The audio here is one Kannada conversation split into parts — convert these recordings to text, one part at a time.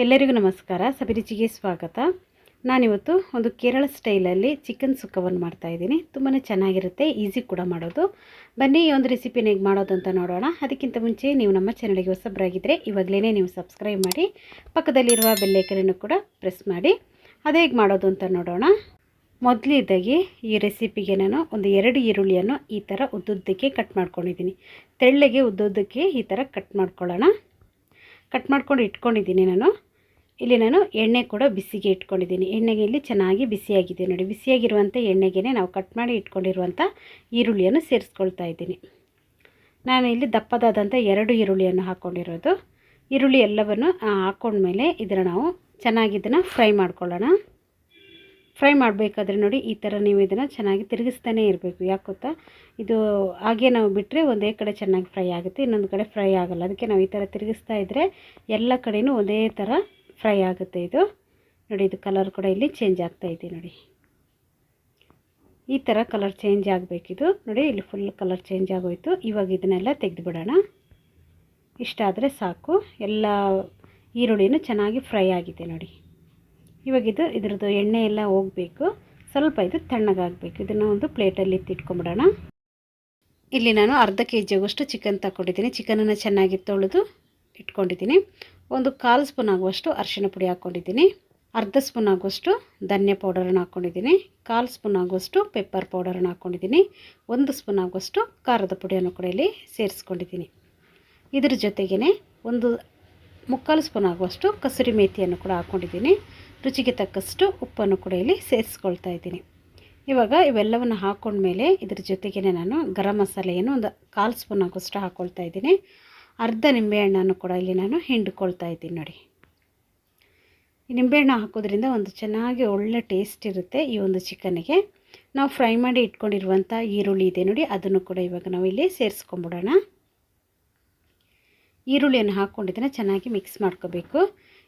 ಎಲ್ಲರಿಗೂ ನಮಸ್ಕಾರ. ಸಬಿ ರುಚಿಗೆ ಸ್ವಾಗತ. ನಾನಿವತ್ತು ಒಂದು ಕೇರಳ ಸ್ಟೈಲಲ್ಲಿ ಚಿಕನ್ ಸುಕ್ಕವನ್ನು ಮಾಡ್ತಾಯಿದ್ದೀನಿ. ತುಂಬಾ ಚೆನ್ನಾಗಿರುತ್ತೆ, ಈಸಿ ಕೂಡ ಮಾಡೋದು. ಬನ್ನಿ ಈ ಒಂದು ರೆಸಿಪಿನ ಹೇಗೆ ಮಾಡೋದು ಅಂತ ನೋಡೋಣ. ಅದಕ್ಕಿಂತ ಮುಂಚೆ ನೀವು ನಮ್ಮ ಚಾನಲ್ಗೆ ಹೊಸಬರಾಗಿದ್ದರೆ ಇವಾಗಲೇ ನೀವು ಸಬ್ಸ್ಕ್ರೈಬ್ ಮಾಡಿ, ಪಕ್ಕದಲ್ಲಿರುವ ಬೆಲ್ಲೈಕನನ್ನು ಕೂಡ ಪ್ರೆಸ್ ಮಾಡಿ. ಅದು ಹೇಗೆ ಮಾಡೋದು ಅಂತ ನೋಡೋಣ. ಮೊದಲಿದ್ದಾಗಿ ಈ ರೆಸಿಪಿಗೆ ನಾನು ಒಂದು 2 ಈರುಳ್ಳಿಯನ್ನು ಈ ಥರ ಉದ್ದುದ್ದಕ್ಕೆ ಕಟ್ ಮಾಡ್ಕೊಂಡಿದ್ದೀನಿ. ತೆಳ್ಳಗೆ ಉದ್ದುದ್ದಕ್ಕೆ ಈ ಥರ ಕಟ್ ಮಾಡ್ಕೊಳ್ಳೋಣ. ಕಟ್ ಮಾಡ್ಕೊಂಡು ಇಟ್ಕೊಂಡಿದ್ದೀನಿ. ನಾನು ಎಣ್ಣೆ ಕೂಡ ಬಿಸಿಗೆ ಇಟ್ಕೊಂಡಿದ್ದೀನಿ. ಎಣ್ಣೆಗೆ ಇಲ್ಲಿ ಚೆನ್ನಾಗಿ ಬಿಸಿಯಾಗಿದೆ ನೋಡಿ. ಬಿಸಿಯಾಗಿರುವಂಥ ಎಣ್ಣೆಗೆ ನಾವು ಕಟ್ ಮಾಡಿ ಇಟ್ಕೊಂಡಿರುವಂಥ ಈರುಳ್ಳಿಯನ್ನು ಸೇರಿಸ್ಕೊಳ್ತಾ ಇದ್ದೀನಿ. ನಾನು ಇಲ್ಲಿ ದಪ್ಪದಾದಂಥ 2 ಈರುಳ್ಳಿಯನ್ನು ಹಾಕ್ಕೊಂಡಿರೋದು. ಈರುಳ್ಳಿ ಎಲ್ಲವನ್ನು ಹಾಕ್ಕೊಂಡ್ಮೇಲೆ ಇದನ್ನು ನಾವು ಚೆನ್ನಾಗಿ ಫ್ರೈ ಮಾಡ್ಕೊಳ್ಳೋಣ. ಫ್ರೈ ಮಾಡಬೇಕಾದ್ರೆ ನೋಡಿ ಈ ಥರ ನೀವು ಇದನ್ನು ಚೆನ್ನಾಗಿ ತಿರುಗಿಸ್ತಾನೆ ಇರಬೇಕು. ಯಾಕೆ ಗೊತ್ತಾ, ಇದು ಹಾಗೆ ನಾವು ಬಿಟ್ಟರೆ ಒಂದೇ ಕಡೆ ಚೆನ್ನಾಗಿ ಫ್ರೈ ಆಗುತ್ತೆ, ಇನ್ನೊಂದು ಕಡೆ ಫ್ರೈ ಆಗೋಲ್ಲ. ಅದಕ್ಕೆ ನಾವು ಈ ಥರ ತಿರುಗಿಸ್ತಾ ಇದ್ದರೆ ಎಲ್ಲ ಕಡೆಯೂ ಒಂದೇ ಥರ ಫ್ರೈ ಆಗುತ್ತೆ. ಇದು ನೋಡಿ, ಇದು ಕಲರ್ ಕೂಡ ಇಲ್ಲಿ ಚೇಂಜ್ ಆಗ್ತಾಯಿದೆ ನೋಡಿ. ಈ ಥರ ಕಲರ್ ಚೇಂಜ್ ಆಗಬೇಕಿದು ನೋಡಿ. ಇಲ್ಲಿ ಫುಲ್ ಕಲರ್ ಚೇಂಜ್ ಆಗೋಯಿತು. ಇವಾಗ ಇದನ್ನೆಲ್ಲ ತೆಗೆದುಬಿಡೋಣ. ಇಷ್ಟಾದರೆ ಸಾಕು. ಎಲ್ಲ ಈರುಳ್ಳಿನೂ ಚೆನ್ನಾಗಿ ಫ್ರೈ ಆಗಿದೆ ನೋಡಿ. ಇವಾಗ ಇದ್ರದ್ದು ಎಣ್ಣೆ ಎಲ್ಲ ಹೋಗಬೇಕು. ಸ್ವಲ್ಪ ಇದು ತಣ್ಣಗಾಗಬೇಕು. ಇದನ್ನು ಒಂದು ಪ್ಲೇಟಲ್ಲಿ ಇಟ್ಕೊಂಬಿಡೋಣ. ಇಲ್ಲಿ ನಾನು ಅರ್ಧ kg ಚಿಕನ್ ತಗೊಂಡಿದ್ದೀನಿ. ಚಿಕನನ್ನು ಚೆನ್ನಾಗಿ ತೊಳೆದು ಇಟ್ಕೊಂಡಿದ್ದೀನಿ. ಒಂದು 1/4 ಸ್ಪೂನ್ ಆಗುವಷ್ಟು ಅರಿಶಿಣ ಪುಡಿ ಹಾಕ್ಕೊಂಡಿದ್ದೀನಿ. ಅರ್ಧ ಸ್ಪೂನ್ ಆಗುವಷ್ಟು ಧನಿಯಾ ಪೌಡರನ್ನು ಹಾಕ್ಕೊಂಡಿದ್ದೀನಿ. 1/4 ಸ್ಪೂನ್ ಆಗುವಷ್ಟು ಪೆಪ್ಪರ್ ಪೌಡರನ್ನು ಹಾಕ್ಕೊಂಡಿದ್ದೀನಿ. 1 ಸ್ಪೂನ್ ಆಗುವಷ್ಟು ಖಾರದ ಪುಡಿಯನ್ನು ಕೂಡ ಇಲ್ಲಿ ಸೇರಿಸ್ಕೊಂಡಿದ್ದೀನಿ. ಇದ್ರ ಜೊತೆಗೇ ಒಂದು 3/4 ಸ್ಪೂನ್ ಆಗುವಷ್ಟು ಕಸೂರಿ ಮೇಥಿಯನ್ನು ಕೂಡ ಹಾಕ್ಕೊಂಡಿದ್ದೀನಿ. ರುಚಿಗೆ ತಕ್ಕಷ್ಟು ಉಪ್ಪನ್ನು ಕೂಡ ಇಲ್ಲಿ ಸೇರಿಸ್ಕೊಳ್ತಾ ಇದ್ದೀನಿ. ಇವಾಗ ಇವೆಲ್ಲವನ್ನು ಹಾಕ್ಕೊಂಡ್ಮೇಲೆ ಇದ್ರ ಜೊತೆಗೇ ನಾನು ಗರಂ ಮಸಾಲೆಯನ್ನು ಒಂದು 1/4 ಸ್ಪೂನ್ ಆಗುವಷ್ಟು ಹಾಕ್ಕೊಳ್ತಾ ಇದ್ದೀನಿ. ಅರ್ಧ ನಿಂಬೆಹಣ್ಣನ್ನು ಕೂಡ ಇಲ್ಲಿ ನಾನು ಹಿಂಡ್ಕೊಳ್ತಾ ಇದ್ದೀನಿ ನೋಡಿ. ಈ ನಿಂಬೆಹಣ್ಣು ಹಾಕೋದ್ರಿಂದ ಒಂದು ಚೆನ್ನಾಗಿ ಒಳ್ಳೆ ಟೇಸ್ಟ್ ಇರುತ್ತೆ ಈ ಒಂದು ಚಿಕನ್ನಿಗೆ. ನಾವು ಫ್ರೈ ಮಾಡಿ ಇಟ್ಕೊಂಡಿರುವಂಥ ಈರುಳ್ಳಿ ಇದೆ ನೋಡಿ, ಅದನ್ನು ಕೂಡ ಇವಾಗ ನಾವು ಇಲ್ಲಿ ಸೇರಿಸ್ಕೊಂಬಿಡೋಣ. ಈರುಳ್ಳಿಯನ್ನು ಹಾಕ್ಕೊಂಡಿದ್ದನ್ನು ಚೆನ್ನಾಗಿ ಮಿಕ್ಸ್ ಮಾಡ್ಕೋಬೇಕು.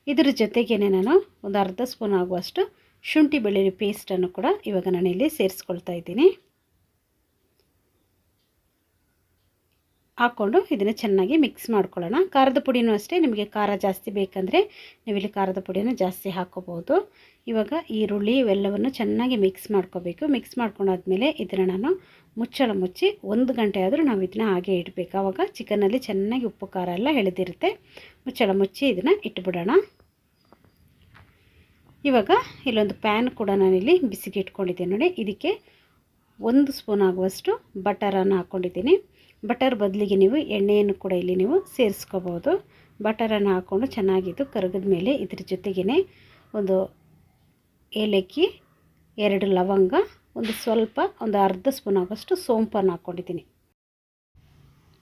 ಇದ್ರ ಜೊತೆಗೇ ನಾನು ಒಂದು ಅರ್ಧ ಸ್ಪೂನ್ ಆಗುವಷ್ಟು ಶುಂಠಿ ಬೆಳ್ಳುಳ್ಳಿ ಪೇಸ್ಟನ್ನು ಕೂಡ ಇವಾಗ ನಾನು ಇಲ್ಲಿ ಸೇರಿಸ್ಕೊಳ್ತಾ ಇದ್ದೀನಿ. ಹಾಕ್ಕೊಂಡು ಇದನ್ನು ಚೆನ್ನಾಗಿ ಮಿಕ್ಸ್ ಮಾಡ್ಕೊಳ್ಳೋಣ. ಖಾರದ ಪುಡಿನೂ ಅಷ್ಟೇ, ನಿಮಗೆ ಖಾರ ಜಾಸ್ತಿ ಬೇಕಂದರೆ ನೀವಿಲ್ಲಿ ಖಾರದ ಪುಡಿಯನ್ನು ಜಾಸ್ತಿ ಹಾಕ್ಕೋಬೋದು. ಇವಾಗ ಈರುಳ್ಳಿ ಇವೆಲ್ಲವನ್ನು ಚೆನ್ನಾಗಿ ಮಿಕ್ಸ್ ಮಾಡ್ಕೋಬೇಕು. ಮಿಕ್ಸ್ ಮಾಡ್ಕೊಂಡಾದ್ಮೇಲೆ ಇದನ್ನು ನಾನು ಮುಚ್ಚಳ ಮುಚ್ಚಿ 1 ಗಂಟೆ ಆದರೂ ನಾವು ಇದನ್ನು ಹಾಗೆ ಇಡಬೇಕು. ಆವಾಗ ಚಿಕನಲ್ಲಿ ಚೆನ್ನಾಗಿ ಉಪ್ಪು ಖಾರ ಎಲ್ಲ ಎಳೆದಿರುತ್ತೆ. ಮುಚ್ಚಳ ಮುಚ್ಚಿ ಇದನ್ನು ಇಟ್ಬಿಡೋಣ. ಇವಾಗ ಇಲ್ಲೊಂದು ಪ್ಯಾನ್ ಕೂಡ ನಾನಿಲ್ಲಿ ಬಿಸಿಗೆ ಇಟ್ಕೊಂಡಿದ್ದೀನಿ ನೋಡಿ. ಇದಕ್ಕೆ 1 ಸ್ಪೂನ್ ಆಗುವಷ್ಟು ಬಟರನ್ನು ಹಾಕ್ಕೊಂಡಿದ್ದೀನಿ. ಬಟರ್ ಬದಲಿಗೆ ನೀವು ಎಣ್ಣೆಯನ್ನು ಕೂಡ ಇಲ್ಲಿ ನೀವು ಸೇರಿಸ್ಕೋಬೋದು. ಬಟರನ್ನು ಹಾಕ್ಕೊಂಡು ಚೆನ್ನಾಗಿದ್ದು ಕರಗಿದ ಮೇಲೆ ಇದ್ರ ಜೊತೆಗೇ ಒಂದು ಏಲಕ್ಕಿ, 2 ಲವಂಗ, ಒಂದು ಅರ್ಧ ಸ್ಪೂನ್ ಆಗೋಷ್ಟು ಸೋಂಪನ್ನು ಹಾಕ್ಕೊಂಡಿದ್ದೀನಿ.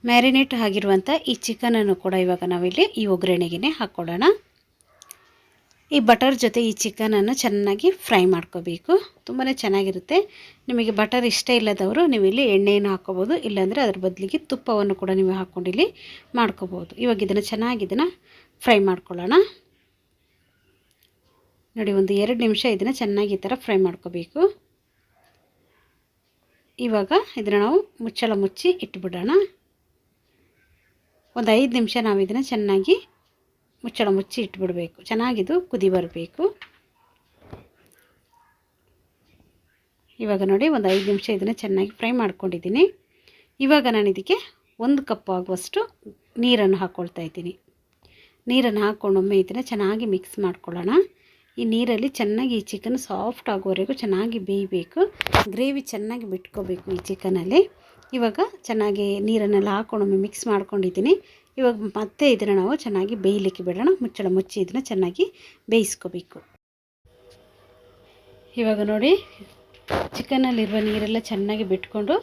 ಮ್ಯಾರಿನೇಟ್ ಆಗಿರುವಂಥ ಈ ಚಿಕನನ್ನು ಕೂಡ ಇವಾಗ ನಾವಿಲ್ಲಿ ಈ ಒಗ್ಗರಣೆಗೆ ಹಾಕ್ಕೊಳ್ಳೋಣ. ಈ ಬಟರ್ ಜೊತೆ ಈ ಚಿಕನನ್ನು ಚೆನ್ನಾಗಿ ಫ್ರೈ ಮಾಡ್ಕೋಬೇಕು. ತುಂಬಾ ಚೆನ್ನಾಗಿರುತ್ತೆ. ನಿಮಗೆ ಬಟರ್ ಇಷ್ಟ ಇಲ್ಲದವರು ನೀವು ಇಲ್ಲಿ ಎಣ್ಣೆಯನ್ನು ಹಾಕ್ಕೋಬೋದು, ಇಲ್ಲಾಂದರೆ ಅದ್ರ ಬದಲಿಗೆ ತುಪ್ಪವನ್ನು ಕೂಡ ನೀವು ಹಾಕ್ಕೊಂಡು ಇಲ್ಲಿ ಮಾಡ್ಕೋಬೋದು. ಇವಾಗ ಇದನ್ನು ಚೆನ್ನಾಗಿ ಫ್ರೈ ಮಾಡ್ಕೊಳ್ಳೋಣ ನೋಡಿ. ಒಂದು 2 ನಿಮಿಷ ಇದನ್ನು ಚೆನ್ನಾಗಿ ಈ ಥರ ಫ್ರೈ ಮಾಡ್ಕೋಬೇಕು. ಇವಾಗ ಇದನ್ನು ನಾವು ಮುಚ್ಚಳ ಮುಚ್ಚಿ ಇಟ್ಬಿಡೋಣ. ಒಂದು 5 ನಿಮಿಷ ನಾವು ಇದನ್ನು ಚೆನ್ನಾಗಿ ಮುಚ್ಚಳ ಮುಚ್ಚಿ ಇಟ್ಬಿಡಬೇಕು. ಚೆನ್ನಾಗಿದು ಕುದಿ ಬರಬೇಕು. ಇವಾಗ ನೋಡಿ ಒಂದು 5 ನಿಮಿಷ ಇದನ್ನು ಚೆನ್ನಾಗಿ ಫ್ರೈ ಮಾಡ್ಕೊಂಡಿದ್ದೀನಿ. ಇವಾಗ ನಾನು ಇದಕ್ಕೆ 1 ಕಪ್ ಆಗುವಷ್ಟು ನೀರನ್ನು ಹಾಕ್ಕೊಳ್ತಾ ಇದ್ದೀನಿ. ನೀರನ್ನು ಹಾಕ್ಕೊಂಡೊಮ್ಮೆ ಇದನ್ನು ಚೆನ್ನಾಗಿ ಮಿಕ್ಸ್ ಮಾಡ್ಕೊಳ್ಳೋಣ. ಈ ನೀರಲ್ಲಿ ಚೆನ್ನಾಗಿ ಈ ಚಿಕನ್ ಸಾಫ್ಟ್ ಆಗೋವರೆಗೂ ಚೆನ್ನಾಗಿ ಬೇಯಬೇಕು. ಗ್ರೇವಿ ಚೆನ್ನಾಗಿ ಬಿಟ್ಕೋಬೇಕು ಈ ಚಿಕನಲ್ಲಿ. ಇವಾಗ ಚೆನ್ನಾಗಿ ನೀರನ್ನೆಲ್ಲ ಹಾಕ್ಕೊಂಡೊಮ್ಮೆ ಮಿಕ್ಸ್ ಮಾಡ್ಕೊಂಡಿದ್ದೀನಿ. ಇವಾಗ ಮತ್ತೆ ಇದನ್ನು ನಾವು ಚೆನ್ನಾಗಿ ಬೇಯಲಿಕ್ಕೆ ಬಿಡೋಣ. ಮುಚ್ಚಳ ಮುಚ್ಚಿ ಇದನ್ನು ಚೆನ್ನಾಗಿ ಬೇಯಿಸ್ಕೋಬೇಕು. ಇವಾಗ ನೋಡಿ ಚಿಕನಲ್ಲಿರುವ ನೀರೆಲ್ಲ ಚೆನ್ನಾಗಿ ಬಿಟ್ಕೊಂಡು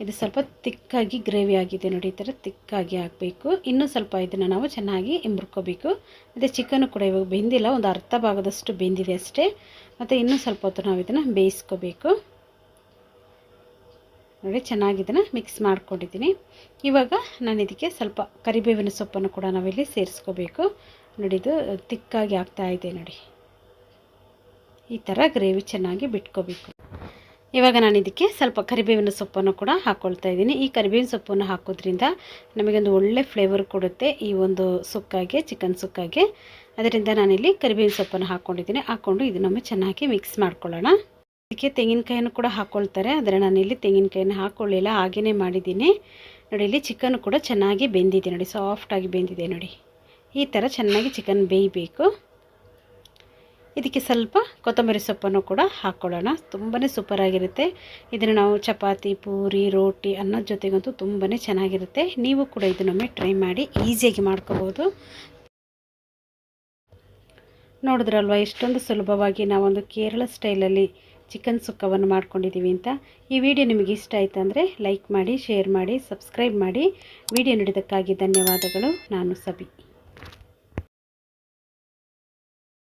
ಇದು ಸ್ವಲ್ಪ ತಿಕ್ಕಾಗಿ ಗ್ರೇವಿ ಆಗಿದೆ ನೋಡಿ. ಈ ಥರ ತಿಕ್ಕಾಗಿ ಆಗಬೇಕು. ಇನ್ನೂ ಸ್ವಲ್ಪ ಇದನ್ನು ನಾವು ಚೆನ್ನಾಗಿ ಇಂಬ್ರಕೋಬೇಕು. ಮತ್ತು ಚಿಕನ್ನು ಕೂಡ ಇವಾಗ ಬೆಂದಿಲ್ಲ, ಒಂದು ಅರ್ಧ ಭಾಗದಷ್ಟು ಬೆಂದಿದೆ ಅಷ್ಟೇ. ಮತ್ತು ಇನ್ನೂ ಸ್ವಲ್ಪ ಹೊತ್ತು ನಾವು ಇದನ್ನು ಬೇಯಿಸ್ಕೋಬೇಕು ನೋಡಿ. ಚೆನ್ನಾಗಿ ಇದನ್ನು ಮಿಕ್ಸ್ ಮಾಡ್ಕೊಂಡಿದ್ದೀನಿ. ಇವಾಗ ನಾನು ಇದಕ್ಕೆ ಸ್ವಲ್ಪ ಕರಿಬೇವಿನ ಸೊಪ್ಪನ್ನು ಕೂಡ ನಾವಿಲ್ಲಿ ಸೇರಿಸ್ಕೋಬೇಕು ನೋಡಿ. ಇದು ತಿಕ್ಕಾಗಿ ಆಗ್ತಾ ಇದೆ ನೋಡಿ. ಈ ಥರ ಗ್ರೇವಿ ಚೆನ್ನಾಗಿ ಬಿಟ್ಕೋಬೇಕು. ಇವಾಗ ನಾನು ಇದಕ್ಕೆ ಸ್ವಲ್ಪ ಕರಿಬೇವಿನ ಸೊಪ್ಪನ್ನು ಕೂಡ ಹಾಕ್ಕೊಳ್ತಾ ಇದ್ದೀನಿ. ಈ ಕರಿಬೇವಿನ ಸೊಪ್ಪನ್ನು ಹಾಕೋದ್ರಿಂದ ನಮಗೊಂದು ಒಳ್ಳೆ ಫ್ಲೇವರ್ ಕೊಡುತ್ತೆ ಈ ಒಂದು ಸುಕ್ಕಾಗೆ, ಚಿಕನ್ ಸುಕ್ಕಾಗೆ. ಅದರಿಂದ ನಾನಿಲ್ಲಿ ಕರಿಬೇವಿನ ಸೊಪ್ಪನ್ನು ಹಾಕ್ಕೊಂಡಿದ್ದೀನಿ. ಹಾಕ್ಕೊಂಡು ಇದನ್ನೊಮ್ಮೆ ಚೆನ್ನಾಗಿ ಮಿಕ್ಸ್ ಮಾಡ್ಕೊಳ್ಳೋಣ. ಇದಕ್ಕೆ ತೆಂಗಿನಕಾಯನ್ನು ಕೂಡ ಹಾಕ್ಕೊಳ್ತಾರೆ, ಆದರೆ ನಾನಿಲ್ಲಿ ತೆಂಗಿನಕಾಯನ್ನು ಹಾಕ್ಕೊಳ್ಳಿಲ್ಲ, ಹಾಗೆಯೇ ಮಾಡಿದ್ದೀನಿ. ನೋಡಿ, ಇಲ್ಲಿ ಚಿಕನ್ ಕೂಡ ಚೆನ್ನಾಗಿ ಬೆಂದಿದೆ ನೋಡಿ, ಸಾಫ್ಟಾಗಿ ಬೆಂದಿದೆ ನೋಡಿ. ಈ ಥರ ಚೆನ್ನಾಗಿ ಚಿಕನ್ ಬೇಯಬೇಕು. ಇದಕ್ಕೆ ಸ್ವಲ್ಪ ಕೊತ್ತಂಬರಿ ಸೊಪ್ಪನ್ನು ಕೂಡ ಹಾಕ್ಕೊಳ್ಳೋಣ. ತುಂಬಾ ಸೂಪರಾಗಿರುತ್ತೆ. ಇದನ್ನು ನಾವು ಚಪಾತಿ, ಪೂರಿ, ರೋಟಿ ಅನ್ನೋದ ಜೊತೆಗಂತೂ ತುಂಬಾ ಚೆನ್ನಾಗಿರುತ್ತೆ. ನೀವು ಕೂಡ ಇದನ್ನೊಮ್ಮೆ ಟ್ರೈ ಮಾಡಿ, ಈಸಿಯಾಗಿ ಮಾಡ್ಕೋಬೋದು. ನೋಡಿದ್ರಲ್ವ ಎಷ್ಟೊಂದು ಸುಲಭವಾಗಿ ನಾವೊಂದು ಕೇರಳ ಸ್ಟೈಲಲ್ಲಿ ಚಿಕನ್ ಸುಕ್ಕವನ್ನು ಮಾಡ್ಕೊಂಡಿದ್ದೀವಿ ಅಂತ. ಈ ವಿಡಿಯೋ ನಿಮಗೆ ಇಷ್ಟ ಆಯಿತು ಅಂದರೆ ಲೈಕ್ ಮಾಡಿ, ಶೇರ್ ಮಾಡಿ, ಸಬ್ಸ್ಕ್ರೈಬ್ ಮಾಡಿ. ವಿಡಿಯೋ ನೋಡಿದ್ದಕ್ಕಾಗಿ ಧನ್ಯವಾದಗಳು. ನಾನು ಸಬಿ.